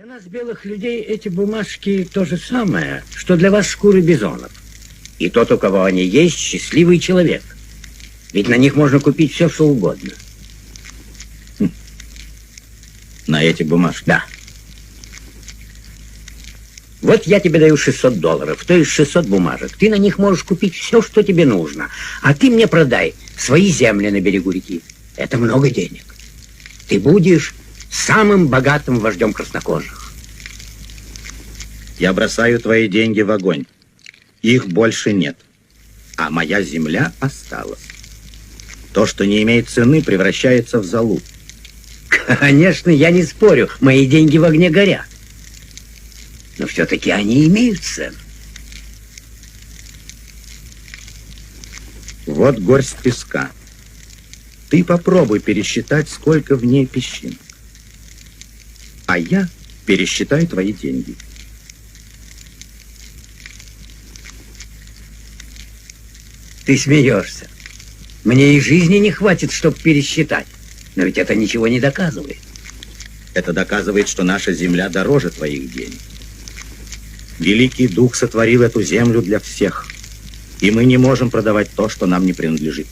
Для нас, белых людей, эти бумажки то же самое, что для вас шкуры бизонов. И тот, у кого они есть, счастливый человек. Ведь на них можно купить все, что угодно. На эти бумажки? Да. Вот я тебе даю $600, то есть 600 бумажек. Ты на них можешь купить все, что тебе нужно. А ты мне продай свои земли на берегу реки. Это много денег. Ты будешь самым богатым вождем краснокожих. Я бросаю твои деньги в огонь. Их больше нет. А моя земля осталась. То, что не имеет цены, превращается в золу. Конечно, я не спорю. Мои деньги в огне горят. Но все-таки они имеют цену. Вот горсть песка. Ты попробуй пересчитать, сколько в ней песчинок. А я пересчитаю твои деньги. Ты смеешься. Мне и жизни не хватит, чтобы пересчитать. Но ведь это ничего не доказывает. Это доказывает, что наша земля дороже твоих денег. Великий Дух сотворил эту землю для всех. И мы не можем продавать то, что нам не принадлежит.